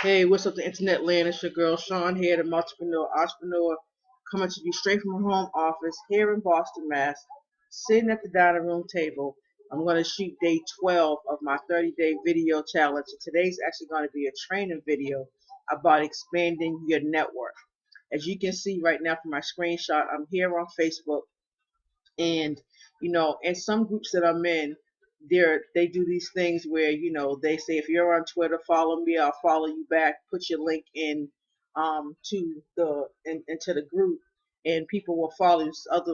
Hey, what's up, the internet land? It's your girl Sean here, the multipreneur entrepreneur, coming to you straight from her home office here in Boston, Mass. Sitting at the dining room table. I'm going to shoot day 12 of my 30-day video challenge. And today's actually going to be a training video about expanding your network. As you can see right now from my screenshot, I'm here on Facebook, and in some groups that I'm in, they do these things where they say, if you're on Twitter, follow me, I'll follow you back, put your link in into the group, and people will follow you.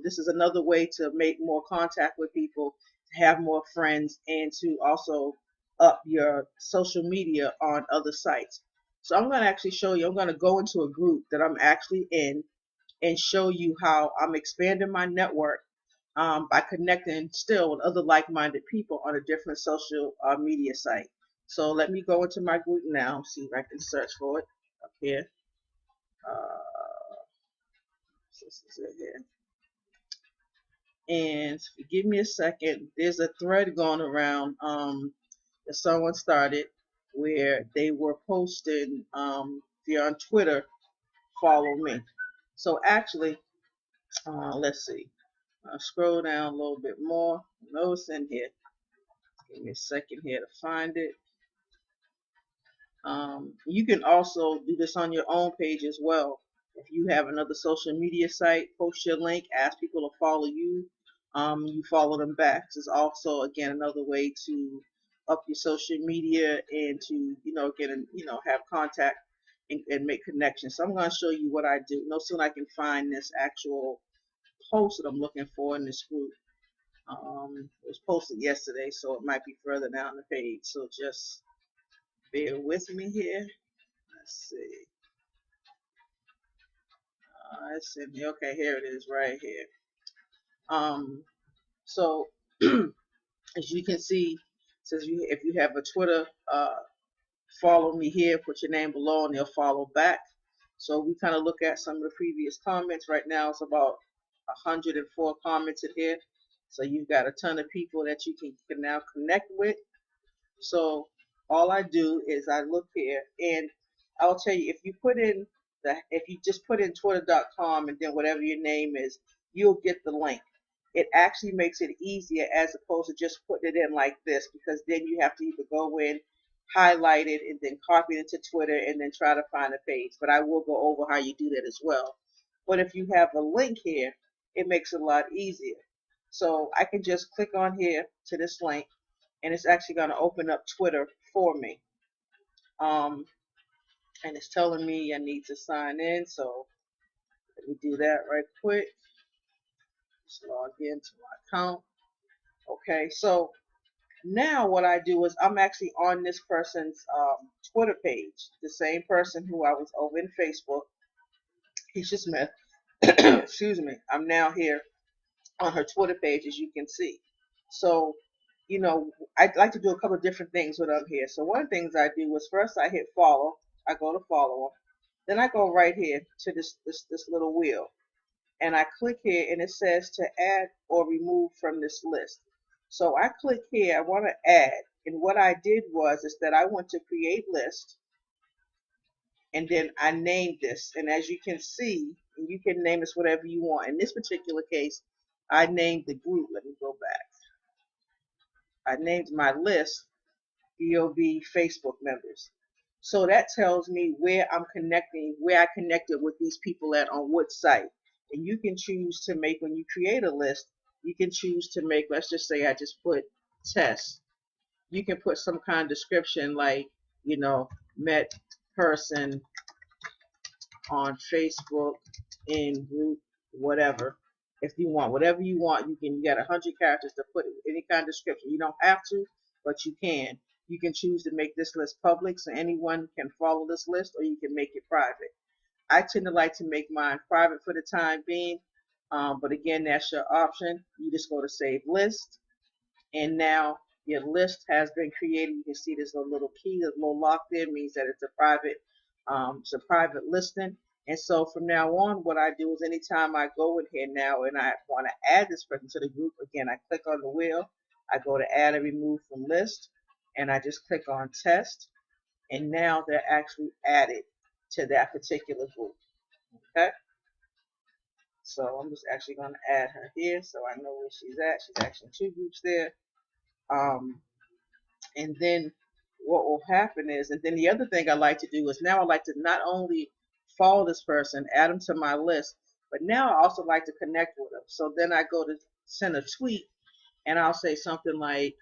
This is another way to make more contact with people, to have more friends, and to also up your social media on other sites. So I'm going to actually show you. I'm going to go into a group that I'm actually in and show you how I'm expanding my network by connecting still with other like-minded people on a different social media site. So let me go into my group now, see if I can search for it up here. This is it here. And give me a second. There's a thread going around that someone started where they were posting, if you're on Twitter, follow me. So actually, let's see. I'll scroll down a little bit more. Notice in here. Give me a second here to find it. You can also do this on your own page as well. If you have another social media site, post your link, ask people to follow you. You follow them back. This is also, again, another way to up your social media and to get have contact and make connections. So I'm going to show you what I do. No sooner I can find this actual post that I'm looking for in this group. It was posted yesterday, so it might be further down the page. So just bear with me here. Let's see. It's in here. Okay, here it is, right here. So as you can see, it says if you have a Twitter, follow me here. Put your name below, and they'll follow back. So we kind of look at some of the previous comments. Right now, it's about 104 comments in here. So you've got a ton of people that you can now connect with. So all I do is I look here, and I'll tell you, if you just put in twitter.com and then whatever your name is, you'll get the link. It actually makes it easier as opposed to just putting it in like this, because then you have to either go in, highlight it, and then copy it to Twitter and then try to find a page. But I will go over how you do that as well. But if you have a link here, it makes it a lot easier. So I can just click on here to this link, and it's actually going to open up Twitter for me. And it's telling me I need to sign in, so let me do that right quick. Just log into my account. Okay, so now what I do is I'm actually on this person's Twitter page, the same person who I was over in Facebook, Keisha Smith. Excuse me. I'm now here on her Twitter page, as you can see. So, I'd like to do a couple of different things when I'm here. So one of the things I do is first I hit follow. I go to follow them. Then I go right here to this little wheel, and I click here, and it says to add or remove from this list. So I click here. I want to add, and what I did is that I want to create list, and then I named this. And as you can see, you can name this whatever you want. In this particular case, I named the group. Let me go back. I named my list BOB Facebook members. So that tells me where I'm connecting, where I connected with these people at on what site. And you can choose to make, when you create a list, you can choose to make, let's just say I just put test. You can put some kind of description like, met person on Facebook in group, whatever. If you want, whatever you want, you got 100 characters to put any kind of description. You don't have to, but you can. You can choose to make this list public so anyone can follow this list, or you can make it private. I tend to like to make mine private for the time being, but again, that's your option. You just go to save list, and now your list has been created. You can see this little key, this little lock there, means that it's a private listing. And so from now on, what I do is anytime I go in here now and I want to add this person to the group, again, I click on the wheel, I go to add and remove from list, and I just click on test. and now they're actually added to that particular group. Okay, so I'm just actually going to add her here so I know where she's at. She's actually in 2 groups there. And then what will happen is, and then the other thing I like to do is now I like to not only follow this person, add them to my list, but now I also like to connect with them. So then I go to send a tweet and I'll say something like,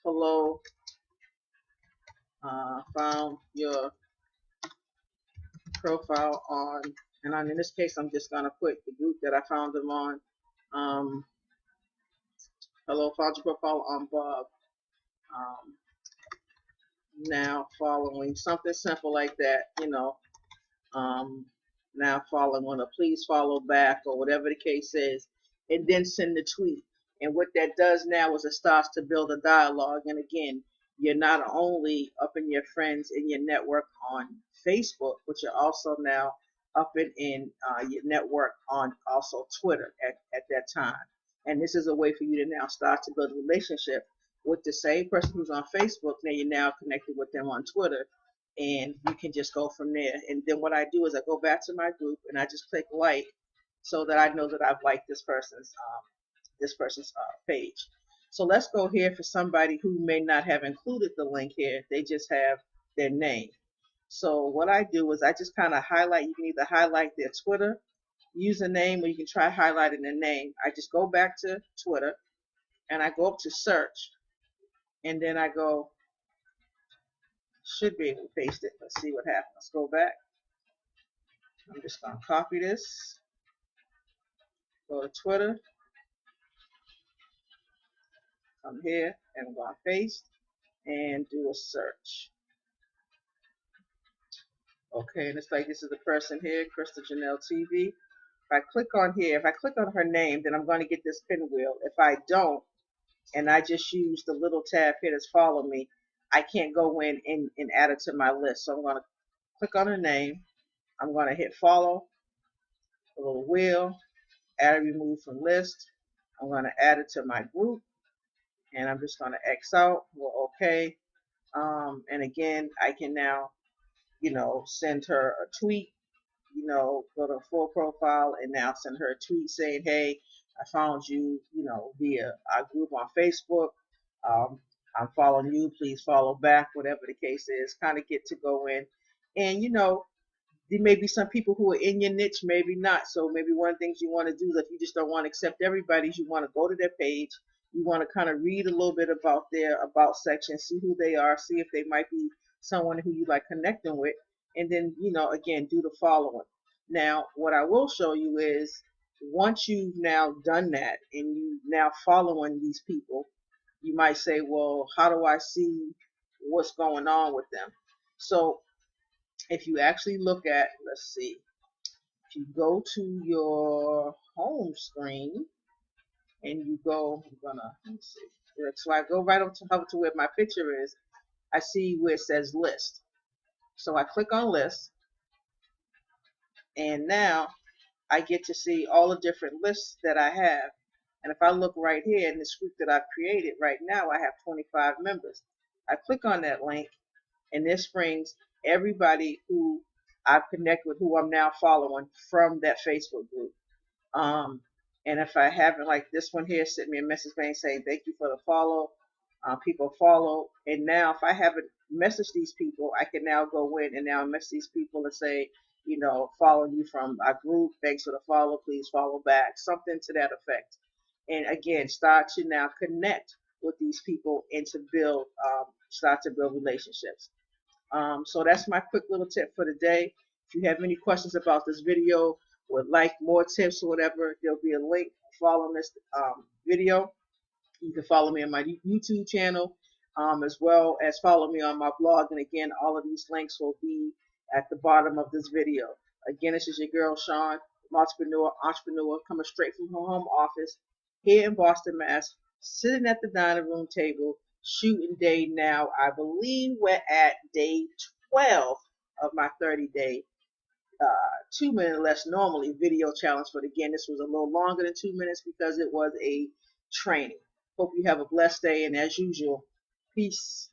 hello, found your profile on, and in this case, I'm just going to put the group that I found them on. Hello, found your profile on Bob. Now following something simple like that, um, now following on a please follow back or whatever the case is, and then send the tweet. And what that does now is it starts to build a dialogue. And again, you're not only up in your friends in your network on Facebook, but you're also now up in your network on also Twitter at that time. And this is a way for you to now start to build a relationship with the same person who's on Facebook. Now you're now connected with them on Twitter, and you can just go from there. And then what I do is I go back to my group and I just click like, so that I know that I've liked this person's page. So let's go here for somebody who may not have included the link here. They just have their name. So what I do is I just kind of highlight. You can either highlight their Twitter username or you can try highlighting their name. I just go back to Twitter and I go up to search, and then I go, should be able to paste it. Let's see what happens. Let's go back. I'm just going to copy this, go to Twitter, come here, and I'm going to paste and do a search. Okay, and it's like this is the person here, Krista Janelle TV. If I click on here, if I click on her name, then I'm going to get this pinwheel. If I don't, and I just use the little tab here that's follow me, I can't go in and add it to my list. So I'm going to click on her name. I'm going to hit follow, a little wheel, add and remove from list. I'm going to add it to my group, and I'm just going to X out. Well, okay. And again, I can now, send her a tweet, go to full profile and now send her a tweet saying, hey, I found you, via our group on Facebook. I'm following you. Please follow back, whatever the case is. Kind of get to go in. And, there may be some people who are in your niche, maybe not. So maybe one of the things you want to do is if you just don't want to accept everybody, you want to go to their page. You want to kind of read a little bit about their about section, see who they are, see if they might be someone who you like connecting with. And then, again, do the following. Now, what I will show you is once you've now done that and you now following these people, you might say, well, how do I see what's going on with them? So if you actually look at, let's see, if you go to your home screen and you go, let's see, so I go right up to where my picture is, I see where it says list. So I click on list, and now I get to see all the different lists that I have. And if I look right here in this group that I've created right now, I have 25 members. I click on that link, and this brings everybody who I've connected with, who I'm now following from that Facebook group. And if I haven't, like this one here, sent me a message saying thank you for the follow. People follow, and now if I haven't messaged these people, I can now go in and now message these people and say, following you from our group. Thanks for the follow. Please follow back. Something to that effect. And again, start to now connect with these people and to start to build relationships. So that's my quick little tip for the day. If you have any questions about this video, would like more tips or whatever, there'll be a link following this video. You can follow me on my YouTube channel, as well as follow me on my blog. And again, all of these links will be at the bottom of this video. Again, this is your girl, Sean, entrepreneur, coming straight from her home office here in Boston, Mass, sitting at the dining room table, shooting day now. I believe we're at day 12 of my 30-day 2 minute less normally video challenge. But again, this was a little longer than 2 minutes because it was a training. Hope you have a blessed day, and as usual, peace.